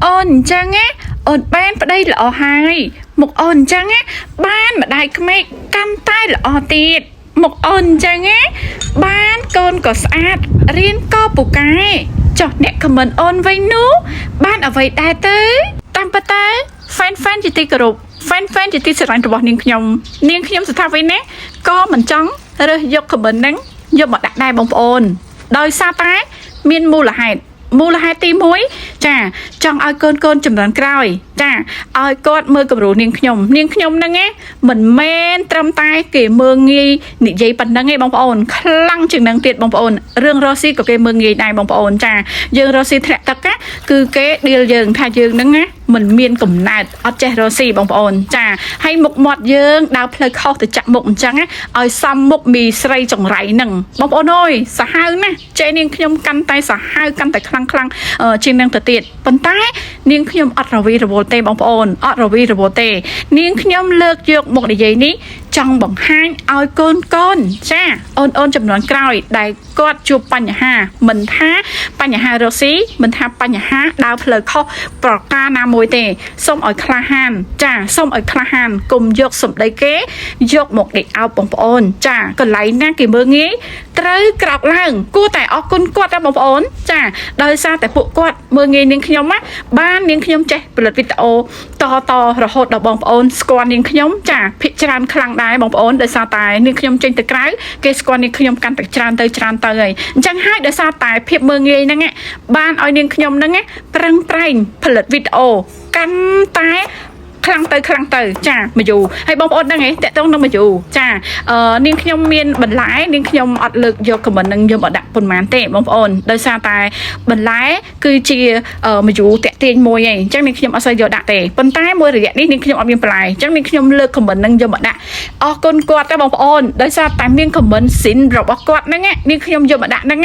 អូនអញ្ចឹងណាអូនបានប្តីល្អហើយមុខអូនអញ្ចឹងណាបានម្ដាយក្មេកកាន់តែល្អទៀតមុខអូនអញ្ចឹងណាបានកូនក៏ស្អាតរៀនក៏ពូកែចុះអ្នកខមមិនអូនវិញនោះបានអ្វីដែរទៅតាមពិតទៅ fan ជាទីគោរព fan ជាទីស្រឡាញ់របស់នាងខ្ញុំស្ថាប័យណាក៏មិនចង់រើសយកខមមិនហ្នឹងយកមកដាក់ដែរបងប្អូនដោយសារតែមានមូលហេតុទី1ចាចង់ឲ្យកូនចំនួនក្រោយចាឲ្យគាត់មើលគំរូនាងខ្ញុំហ្នឹងណាមិនមែនត្រឹមតែគេមើងងាយនិយាយប៉ុណ្ណឹងទេបងប្អូនខ្លាំងជាងនឹងទៀតបងប្អូនរឿងរស់ស៊ីក៏គេមើងងាយដែរបងប្អូនចាយើងរស់ស៊ីធ្លាក់ទឹកគឺគេឌីលយើងថាយើងហ្នឹងណាមិនមានកំណត់អត់ចេះរស់ស៊ីបងប្អូនចាហើយមុខមាត់យើងដើរផ្លូវខុសទៅចាក់មុខអញ្ចឹងឲ្យសំមុខមីស្រីចង្រៃហ្នឹងបងប្អូនអើយសាហាវណាស់ចេះនាងខ្ញុំកាន់តែសាហាវកាន់តែខ្លាំងជាងនឹងទៅទៀតប៉ុន្តែនាងខ្ញុំអត់រវីរវល់ទេបងប្អូនអត់រវីរវល់ទេនាងខ្ញុំលើកយកមុខនិយាយនេះចង់បង្ហាញឲ្យកូនចាអូនចំនួនក្រោយដែលគាត់ជួបបញ្ហាមិនថាបញ្ហារស់ស៊ីមិនថាបញ្ហាដើរផ្លូវខុសប្រការណាមួយទេសូមឲ្យក្លាហានចាសូមឲ្យក្លាហានកុំយកសម្ដីគេយកមកដេកអោបបងប្អូនចាកន្លែងណាគេមើងងាយត្រូវក្រោកឡើងគួរតែអរគុណគាត់ណាបងប្អូនចាដោយសារតែពួកគាត់មើងងាយនាងខ្ញុំណាបាននាងខ្ញុំចេះផលិតវីដេអូតរហូតដល់បងប្អូនស្គាល់នាងខ្ញុំចាភាគច្រើនខ្លាំងដែរបងប្អូនដោយសារតែនាងខ្ញុំចេញទៅក្រៅគេស្គាល់នាងខ្ញុំកាន់តែច្រើនទៅហើយអញ្ចឹងហើយដោយសារតែភាពមើងងាយហ្នឹងបានឲ្យនាងខ្ញុំហ្នឹងប្រឹងប្រែងផលិតវីដេអូកាន់តែខ្លាំងទៅចាមកយូហើយបងប្អូនហ្នឹងតេតងនឹងមកយូចានាងខ្ញុំមានបន្លែនាងខ្ញុំអត់លើកយកខមមិននឹងយកមកដាក់ប៉ុន្មានទេបងប្អូនដោយសារតែបន្លែគឺជាមកយូតាក់ទាញមួយឯងអញ្ចឹងនាងខ្ញុំអត់សូវយកដាក់ទេប៉ុន្តែមួយរយៈនេះនាងខ្ញុំអត់មានបន្លែអញ្ចឹងនាងខ្ញុំលើកខមមិននឹងយកមកដាក់អរគុណគាត់ទេបងប្អូនដោយសារតែមានខមមិនស៊ីនរបស់គាត់ហ្នឹងនាងខ្ញុំយកមកដាក់ហ្នឹង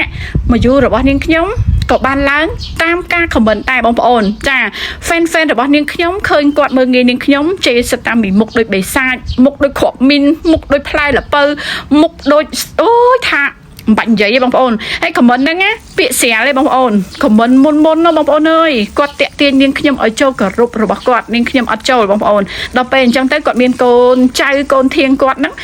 មកយូរបស់នាងខ្ញុំក៏បានឡើងតាមការខមមិនដែរបងប្អូនចា fan របស់នាងខ្ញុំឃើញគាត់មើលងាយនាងខ្ញុំជេរសិតតាមមុខដូចបេសាចមុខដូចគ្រាប់មីនមុខដូចផ្លែល្ពៅមុខដូចអូយថាមិនបាច់និយាយទេបងប្អូនហើយខមមិនហ្នឹងពាក្យស្រាលទេបងប្អូនខមមិនមុនណាបងប្អូនអើយគាត់តាក់ទាញនាងខ្ញុំឲ្យចូលគោរពរបស់គាត់នាងខ្ញុំអត់ចូលបងប្អូនដល់ពេលអញ្ចឹងទៅគាត់មានកូនចៅកូនធៀងគាត់ហ្នឹង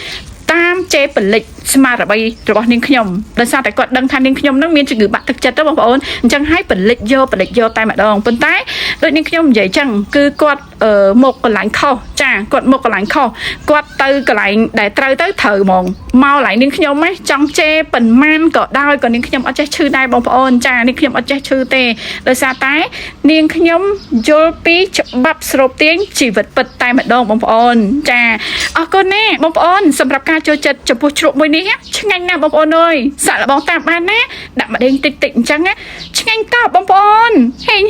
តាមជេរពលិចស្មារតីរបស់នាងខ្ញុំដោយសារតែគាត់ដឹងថានាងខ្ញុំនឹងមានជំងឺបាក់ទឹកចិត្តទៅបងប្អូនអញ្ចឹងហើយពលិចយកតែម្ដងប៉ុន្តែដូចនាងខ្ញុំនិយាយអញ្ចឹងគឺគាត់មកកន្លែងខុសចាគាត់មកកន្លែងខុសគាត់ទៅកន្លែងដែលត្រូវហ្មងមកកន្លែងនាងខ្ញុំចង់ជេរប៉ុន្មានក៏ដោយក៏នាងខ្ញុំអត់ចេះឈឺដែរបងប្អូនចានាងខ្ញុំអត់ចេះឈឺទេដោយសារតែនាងខ្ញុំយល់ពីច្បាប់ស្រូបទាញជីវិតពិតតែម្ដងបងប្អូនចាអរគុណណាបងប្អូនសម្រាប់ការចូលចិត្តចំពោះជ្រក់មួយនេះឆ្ងាញ់ណាស់បងប្អូនអើយសាក់លបងតាមបានណាដាក់ម្ដេងតិចអញ្ចឹងឆ្ងាញ់តបបងប្អូនហេង